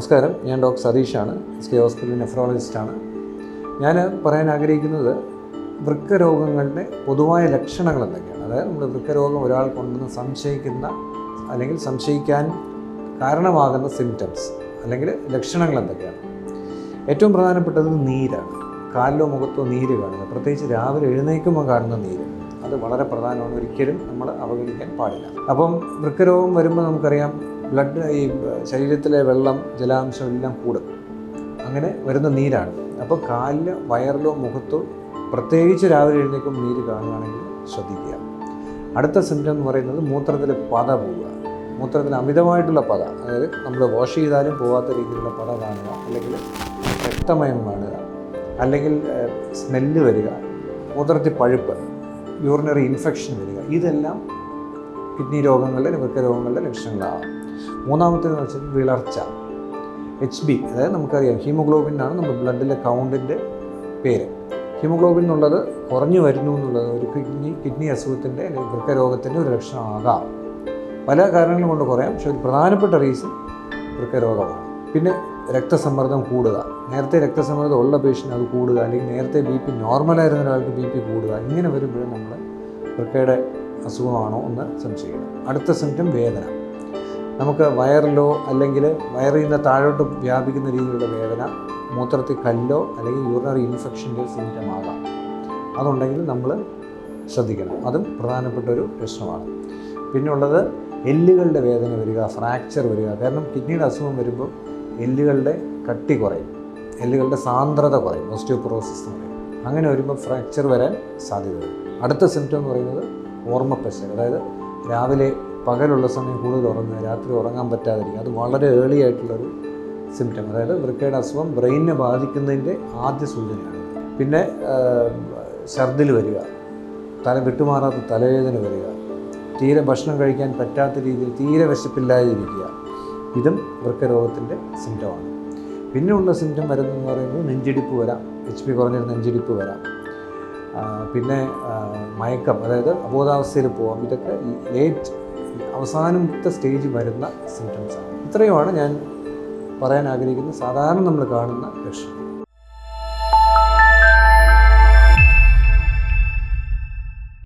നമസ്കാരം, ഞാൻ ഡോക്ടർ സതീഷാണ്. SK ഹോസ്പിറ്റൽ നെഫ്രോളജിസ്റ്റാണ്. ഞാൻ പറയാൻ ആഗ്രഹിക്കുന്നത് വൃക്കരോഗങ്ങളുടെ പൊതുവായ ലക്ഷണങ്ങൾ എന്തൊക്കെയാണ്. അതായത് നമ്മൾ വൃക്കരോഗം ഒരാൾക്കുണ്ടെന്ന് സംശയിക്കുന്ന അല്ലെങ്കിൽ സംശയിക്കാൻ കാരണമാകുന്ന സിംറ്റംസ് അല്ലെങ്കിൽ ലക്ഷണങ്ങൾ എന്തൊക്കെയാണ്. ഏറ്റവും പ്രധാനപ്പെട്ടത് നീരാണ്. കാലിലോ മുഖത്തോ നീര് കാണുക, പ്രത്യേകിച്ച് രാവിലെ എഴുന്നേൽക്കുമ്പോൾ കാണുന്ന നീര്, അത് വളരെ പ്രധാനമാണ്. ഒരിക്കലും നമ്മൾ അവഗണിക്കാൻ പാടില്ല. അപ്പം വൃക്കരോഗം വരുമ്പോൾ നമുക്കറിയാം, ഈ ശരീരത്തിലെ വെള്ളം, ജലാംശം എല്ലാം കൂടും. അങ്ങനെ വരുന്ന നീരാണ്. അപ്പോൾ കാലിലോ വയറിലോ മുഖത്തോ പ്രത്യേകിച്ച് രാവിലെ എഴുന്നേൽക്കുമ്പോൾ നീര് കാണുകയാണെങ്കിൽ ശ്രദ്ധിക്കുക. അടുത്ത സിംറ്റം എന്ന് പറയുന്നത് മൂത്രത്തിൽ പത പോവുക. മൂത്രത്തിൽ അമിതമായിട്ടുള്ള പത, അതായത് നമ്മൾ വാഷ് ചെയ്താലും പോകാത്ത രീതിയിലുള്ള പത കാണുക, അല്ലെങ്കിൽ രക്തമയം കാണുക, അല്ലെങ്കിൽ സ്മെല്ല് വരിക, മൂത്രത്തിൽ പഴുപ്പ്, യൂറിനറി ഇൻഫെക്ഷൻ വരിക, ഇതെല്ലാം കിഡ്നി രോഗങ്ങളുടെ, വൃക്കരോഗങ്ങളുടെ ലക്ഷണങ്ങളാണ്. മൂന്നാമത്തേന്ന് വെച്ചാൽ വിളർച്ച, HB, അതായത് നമുക്കറിയാം ഹീമോഗ്ലോബിനാണ് നമ്മുടെ ബ്ലഡിലെ കൗണ്ടിൻ്റെ പേര്. ഹീമോഗ്ലോബിൻ എന്നുള്ളത് കുറഞ്ഞു വരുന്നു എന്നുള്ളത് ഒരു കിഡ്നി അസുഖത്തിൻ്റെ അല്ലെങ്കിൽ വൃക്കരോഗത്തിൻ്റെ ഒരു ലക്ഷണമാകാം. പല കാരണങ്ങൾ കൊണ്ട് കുറയാം, പക്ഷേ ഒരു പ്രധാനപ്പെട്ട റീസൺ വൃക്കരോഗമാണ്. പിന്നെ രക്തസമ്മർദ്ദം കൂടുക, നേരത്തെ രക്തസമ്മർദ്ദം ഉള്ള പേഷ്യൻ്റ് അത് കൂടുക, അല്ലെങ്കിൽ നേരത്തെ BP നോർമലായിരുന്ന ഒരാൾക്ക് BP കൂടുക, ഇങ്ങനെ വരുമ്പോഴും നമ്മൾ വൃക്കയുടെ അസുഖമാണോ എന്ന് സംശയിക്കണം. അടുത്ത സിംറ്റം വേദന. നമുക്ക് വയറിലോ അല്ലെങ്കിൽ വയറിൽ നിന്ന് താഴോട്ട് വ്യാപിക്കുന്ന രീതിയിലുള്ള വേദന, മൂത്രത്തിൽ കല്ലോ അല്ലെങ്കിൽ യൂറിനറി ഇൻഫെക്ഷൻ്റെ സിംറ്റം ആകാം. അതുണ്ടെങ്കിൽ നമ്മൾ ശ്രദ്ധിക്കണം. അതും പ്രധാനപ്പെട്ട ഒരു പ്രശ്നമാണ്. പിന്നുള്ളത് എല്ലുകളുടെ വേദന വരിക, ഫ്രാക്ചർ വരിക. കാരണം കിഡ്നിയുടെ അസുഖം വരുമ്പോൾ എല്ലുകളുടെ കട്ടി കുറയും, എല്ലുകളുടെ സാന്ദ്രത കുറയും, ഓസ്റ്റിയോപൊറോസിസ് എന്ന് പറയും. അങ്ങനെ വരുമ്പോൾ ഫ്രാക്ചർ വരാൻ സാധ്യതയുണ്ട്. അടുത്ത സിംറ്റം എന്ന് പറയുന്നത് ഓർമ്മപ്പശ. അതായത് രാവിലെ പകലുള്ള സമയം കൂടുതൽ ഉറങ്ങുക, രാത്രി ഉറങ്ങാൻ പറ്റാതിരിക്കുക. അത് വളരെ ഏർലി ആയിട്ടുള്ളൊരു സിംറ്റം. അതായത് വൃക്കയുടെ അസുഖം ബ്രെയിനിനെ ബാധിക്കുന്നതിൻ്റെ ആദ്യ സൂചനയാണ്. പിന്നെ ഛർദിൽ വരിക, വിട്ടുമാറാത്ത തലവേദന വരിക, തീരെ ഭക്ഷണം കഴിക്കാൻ പറ്റാത്ത രീതിയിൽ തീരെ വിശപ്പില്ലാതിരിക്കുക, ഇതും വൃക്കരോഗത്തിൻ്റെ സിംറ്റമാണ്. പിന്നെയുള്ള സിംറ്റം വരുന്നതെന്ന് പറയുന്നത് നെഞ്ചിടിപ്പ് വരാം, HB കുറഞ്ഞൊരു നെഞ്ചിടിപ്പ് വരാം. പിന്നെ മയക്കം, അതായത് അബോധാവസ്ഥയിൽ പോകാം. ഇതൊക്കെ അവസാനത്തെ സ്റ്റേജ് വരുന്ന സിംറ്റംസാണ്. ഇത്രയുമാണ് ഞാൻ പറയാൻ ആഗ്രഹിക്കുന്ന സാധാരണ നമ്മൾ കാണുന്ന ലക്ഷണം.